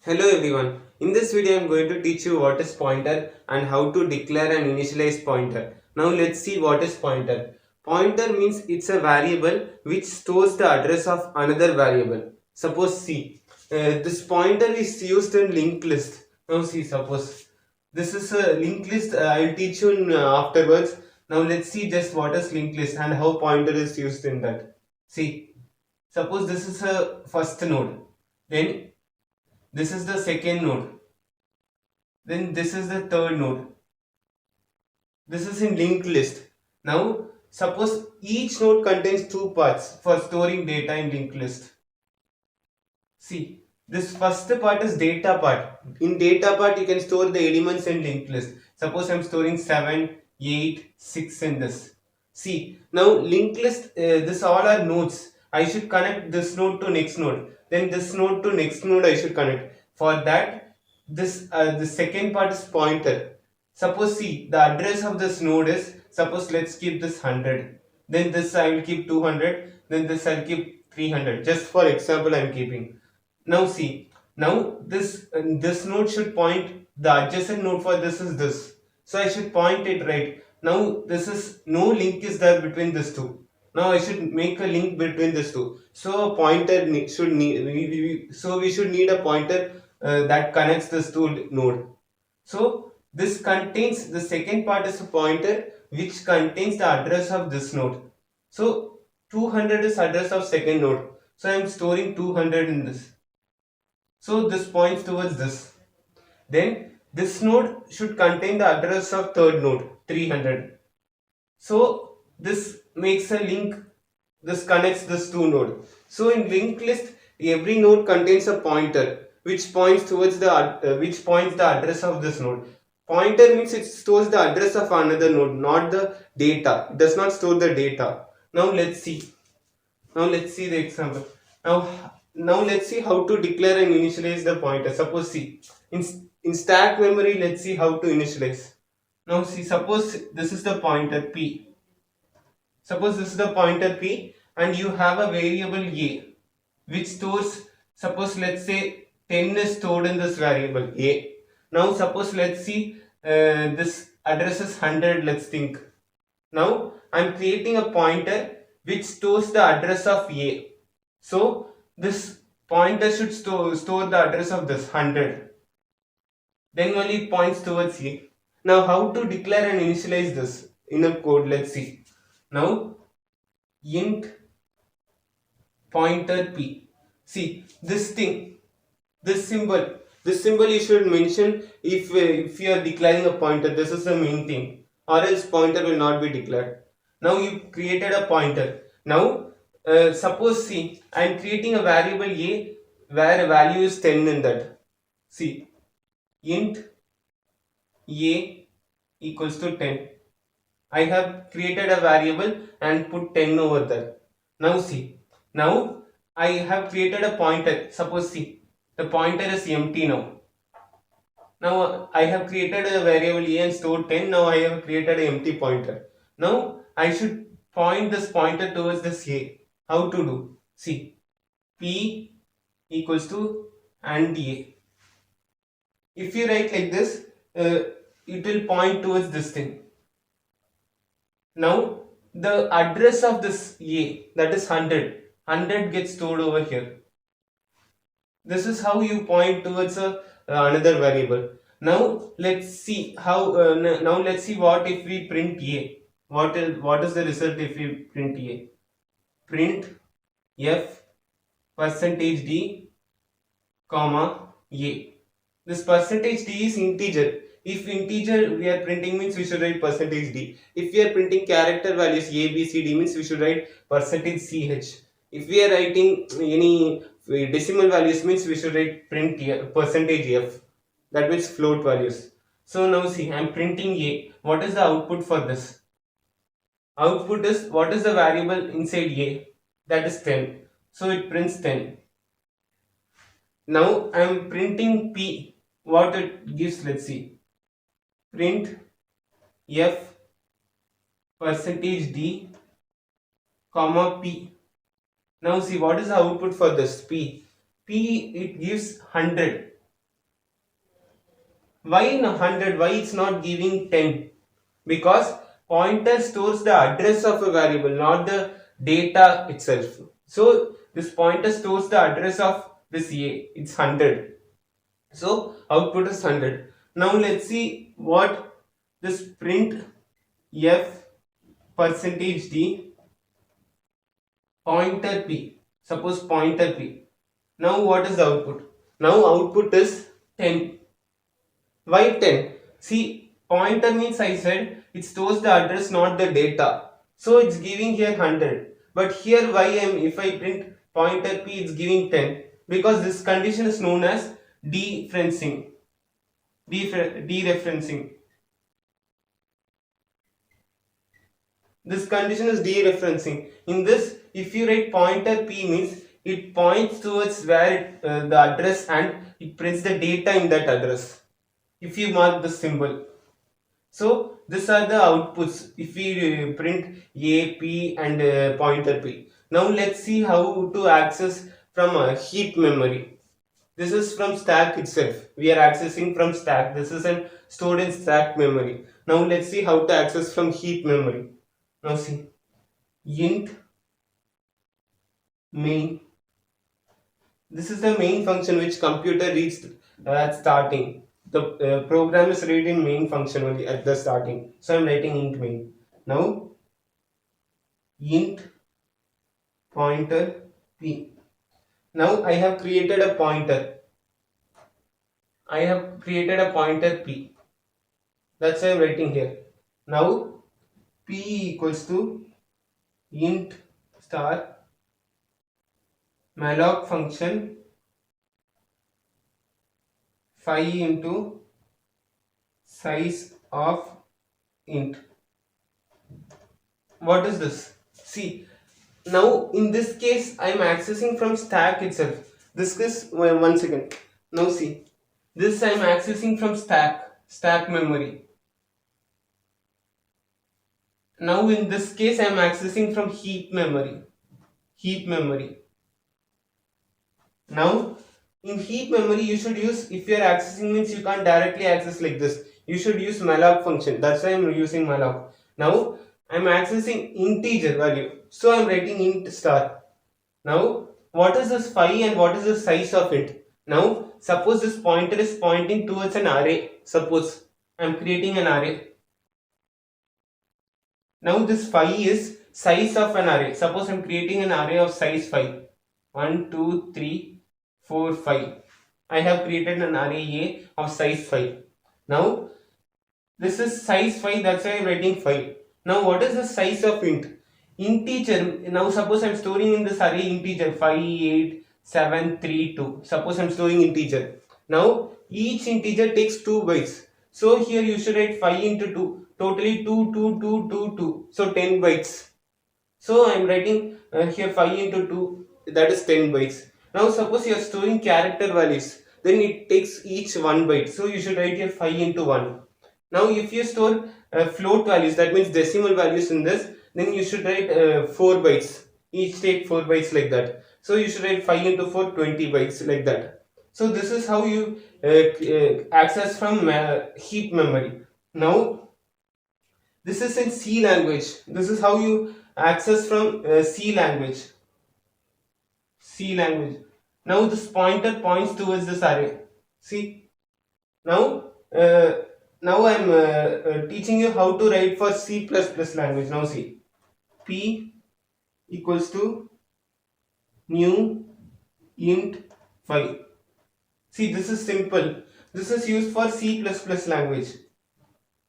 Hello everyone. In this video I am going to teach you what is pointer and how to declare and initialize pointer. Now let's see what is pointer. Pointer means it's a variable which stores the address of another variable. Suppose see, this pointer is used in linked list. Now see, suppose this is a linked list. I will teach you afterwards. Now let's see just what is linked list and how pointer is used in that. See, suppose this is a first node. Then this is the second node. Then this is the third node. This is in linked list. Now, suppose each node contains two parts for storing data in linked list. See, this first part is data part. In data part, you can store the elements in linked list. Suppose I'm storing 7, 8, 6 in this. See, now linked list, this all are nodes. I should connect this node to next node. Then this node to next node I should connect. For that, the second part is pointer. Suppose see, the address of this node is, suppose let's keep this 100. Then this I will keep 200. Then this I'll keep 300. Just for example I am keeping. Now see, now this node should point, the adjacent node for this is this. So I should point it right. Now this is, no link is there between these two. Now I should make a link between these two. So a pointer should need, we should need a pointer that connects this two node. So this contains, the second part is a pointer which contains the address of this node. So 200 is address of second node. So I am storing 200 in this. So this points towards this. Then this node should contain the address of third node 300. So this makes a link. This connects this two node. So in linked list, every node contains a pointer which points towards the which points the address of this node. Pointer means it stores the address of another node, not the data. It does not store the data. Now let's see. Now let's see the example. Now let's see how to declare and initialize the pointer. Suppose see, in stack memory, let's see how to initialize. Now see, suppose this is the pointer p. Suppose this is the pointer p and you have a variable a which stores, suppose let's say 10 is stored in this variable a. Now suppose let's see, this address is 100, let's think. Now I'm creating a pointer which stores the address of a. So this pointer should store the address of this 100. Then only it points towards a. Now how to declare and initialize this in a code? Let's see. Now int pointer p. See this thing, this symbol you should mention if you are declaring a pointer. This is the main thing, or else pointer will not be declared. Now you created a pointer. Now suppose see, I am creating a variable a where a value is 10 in that. See, int a equals to 10. I have created a variable and put 10 over there. Now see, now I have created a pointer. Suppose see, the pointer is empty now. Now I have created a variable a and stored 10. Now I have created an empty pointer. Now I should point this pointer towards this a. How to do? See, p equals to and a. If you write like this, it will point towards this thing. Now the address of this a, that is 100 gets stored over here. This is how you point towards another variable. Now let's see how. Now let's see what if we print a. What is the result if we print a? Print f percentage d comma a. This percentage d is integer. If integer we are printing means we should write percentage d. If we are printing character values a, b, c, d means we should write percentage ch. If we are writing any decimal values means we should write print percentage f. That means float values. So now see, I am printing a. What is the output for this? Output is, what is the variable inside a? That is 10. So it prints 10. Now I am printing p. What it gives, let's see. Print f percentage d comma p. Now see, what is the output for this p? P, it gives 100. Why 100? Why it's not giving 10? Because pointer stores the address of a variable, not the data itself. So this pointer stores the address of this A. It's 100. So output is 100. Now let's see what this print f percentage d pointer p. Suppose pointer p. Now what is the output? Now output is 10. Why 10? See, pointer means I said it stores the address, not the data. So it's giving here 100. But here if I print pointer p, it's giving 10. Because this condition is known as dereferencing. Dereferencing. This condition is dereferencing. In this, if you write pointer p means it points towards where the address, and it prints the data in that address. If you mark the symbol. So these are the outputs if we print A, P and pointer P. Now let's see how to access from a heap memory. This is from stack itself. We are accessing from stack. This is stored in stack memory. Now let's see how to access from heap memory. Now see, int main. This is the main function which computer reads at starting. The program is read in main function only at the starting. So I'm writing int main. Now int pointer p. Now I have created a pointer. I have created a pointer p. That's why I'm writing here. Now p equals to int star malloc function 5 into size of int. What is this? See, now in this case I am accessing from stack itself. This is 1 second. Now see, this I am accessing from stack memory. Now in this case I am accessing from heap memory. Now in heap memory you should use, if you are accessing means you can't directly access like this. You should use malloc function. That's why I am using malloc. Now I am accessing integer value. So I am writing int star. Now what is this 5 and what is the size of it? Now suppose this pointer is pointing towards an array. Suppose I am creating an array. Now this 5 is size of an array. Suppose I am creating an array of size 5. 1, 2, 3, 4, 5. I have created an array A of size 5. Now this is size 5, that's why I am writing 5. Now what is the size of int? Integer. Now suppose I am storing in this array integer 5, 8, 7, 3, 2. Suppose I am storing integer. Now each integer takes 2 bytes. So here you should write 5 into 2. Totally 2, 2, 2, 2, 2. So 10 bytes. So I am writing here 5 into 2. That is 10 bytes. Now suppose you are storing character values. Then it takes each 1 byte. So you should write here 5 into 1. Now if you store float values, that means decimal values in this, then you should write 4 bytes. Each take 4 bytes like that. So you should write 5 into 4, 20 bytes like that. So this is how you access from heap memory. Now this is in C language. This is how you access from C language. Now this pointer points towards this array. See, now I am teaching you how to write for C++ language. Now see, p equals to new int 5. See, this is simple. This is used for C++ language.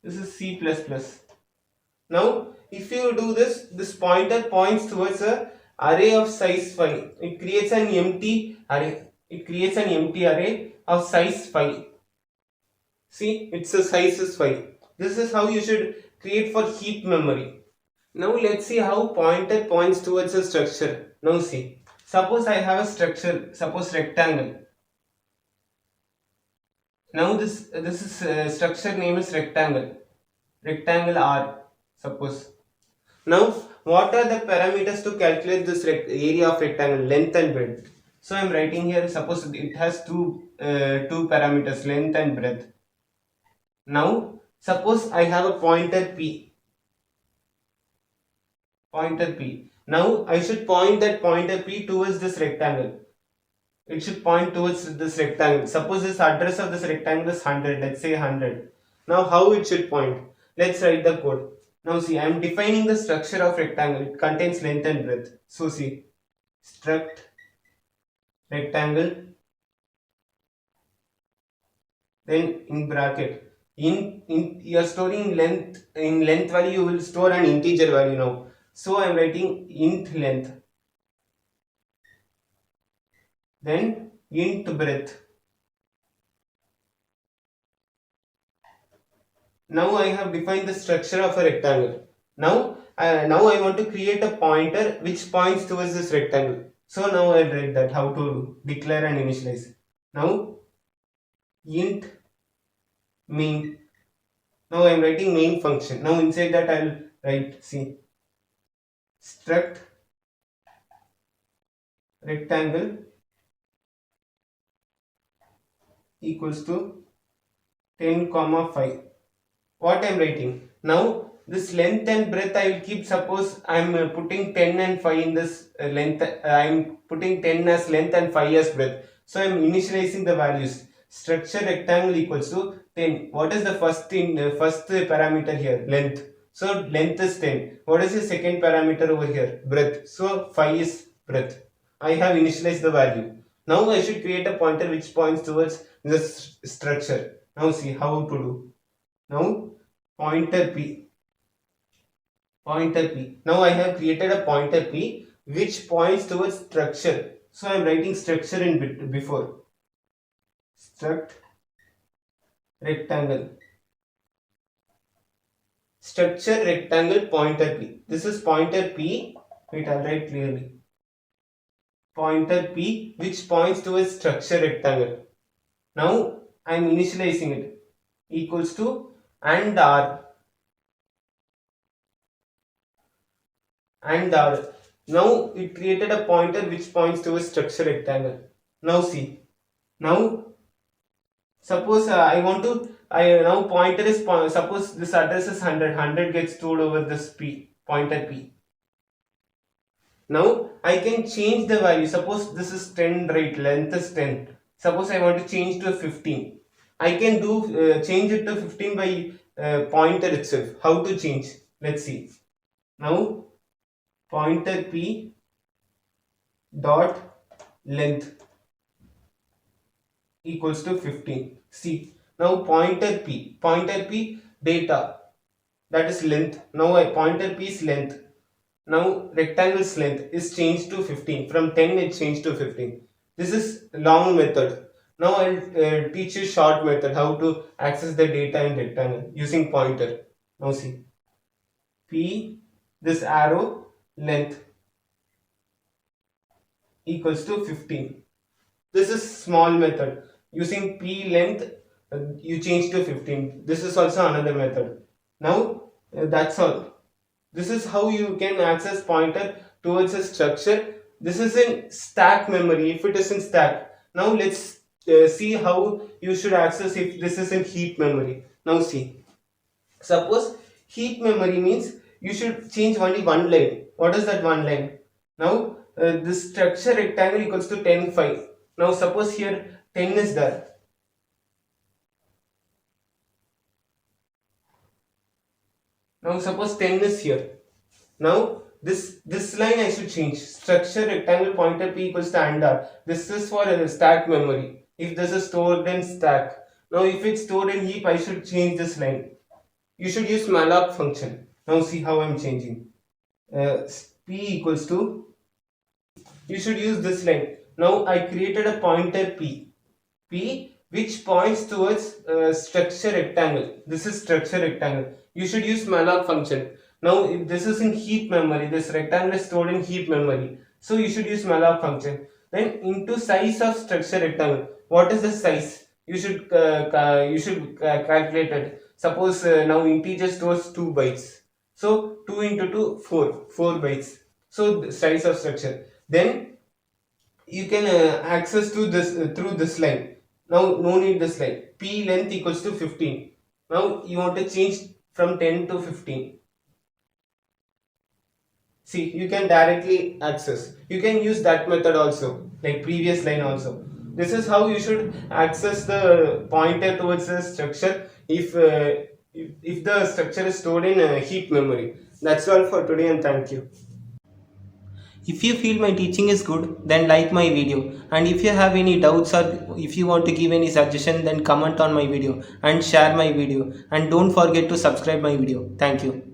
This is C++. Now if you do this, this pointer points towards a array of size 5. It creates an empty array. Of size 5. See, its size is 5. This is how you should create for heap memory. Now let's see how pointer points towards a structure. Now see, suppose I have a structure, suppose rectangle. Now this is structure name is rectangle R, suppose. Now what are the parameters to calculate this area of rectangle? Length and breadth. So I am writing here, suppose it has two parameters, length and breadth. Now suppose I have a pointer P. Pointer P. Now I should point that pointer P towards this rectangle. It should point towards this rectangle. Suppose this address of this rectangle is 100. Let's say 100. Now how it should point? Let's write the code. Now see, I am defining the structure of rectangle. It contains length and breadth. So see, struct rectangle, then in bracket, in you are storing length, in length value you will store an integer value now. So I am writing int length, then int breadth. Now I have defined the structure of a rectangle. Now I want to create a pointer which points towards this rectangle. So now I'll write that how to declare and initialize. Now int main. Now I'm writing main function. Now inside that I'll write see struct rectangle equals to 10 comma 5. What I'm writing now, this length and breadth I will keep. Suppose I'm putting 10 and 5 in this length, I'm putting 10 as length and 5 as breadth. So I'm initializing the values. Structure rectangle equals to 10. What is the first parameter here? Length. So length is 10. What is the second parameter over here? Breadth. So 5 is breadth. I have initialized the value. Now I should create a pointer which points towards this structure. Now see how to do. Now pointer P. Pointer P. Now I have created a pointer P which points towards structure. So I am writing structure in before. Struct rectangle. Structure rectangle pointer P. This is pointer P. Wait, I'll write clearly. Pointer P which points towards structure rectangle. Now I am initializing it. Equals to and R. And now it created a pointer which points to a structure rectangle. Now see, now suppose I now pointer is suppose this address is 100 gets stored over this P pointer P. Now I can change the value. Suppose this is 10, right? Length is 10. Suppose I want to change to 15. I can do change it to 15 by pointer itself. How to change? Let's see. Now pointer P dot length equals to 15. See, now pointer P data, that is length. Now I pointer P is length. Now rectangle's length is changed to 15. From 10 it changed to 15. This is long method. Now I'll teach you short method how to access the data in rectangle using pointer. Now see, P, this arrow length equals to 15. This is small method. Using P length, you change to 15. This is also another method. Now that's all. This is how you can access pointer towards a structure. This is in stack memory. If it is in stack, now let's see how you should access if this is in heap memory. Now see, suppose heap memory means you should change only one line. What is that one line? Now this structure rectangle equals to 10 5. Now suppose here 10 is there. Now suppose 10 is here. Now this line I should change. Structure rectangle pointer P equals to and R. This is for stack memory. If this is stored in stack. Now if it's stored in heap, I should change this line. You should use malloc function. Now see how I'm changing. P equals to, you should use this line. Now I created a pointer P which points towards structure rectangle. This is structure rectangle. You should use malloc function. Now if this is in heap memory, this rectangle is stored in heap memory. So you should use malloc function. Then into size of structure rectangle. What is the size? You should calculate it. Suppose now integer stores 2 bytes. So 2 into 2, 4 bytes. So the size of structure. Then you can access to this through this line. Now no need this line. P length equals to 15. Now you want to change from 10 to 15. See, you can directly access. You can use that method also, like previous line also. This is how you should access the pointer towards the structure if the structure is stored in a heap memory. That's all for today, and thank you. If you feel my teaching is good, then like my video. And if you have any doubts or if you want to give any suggestion, then comment on my video and share my video. And don't forget to subscribe my video. Thank you.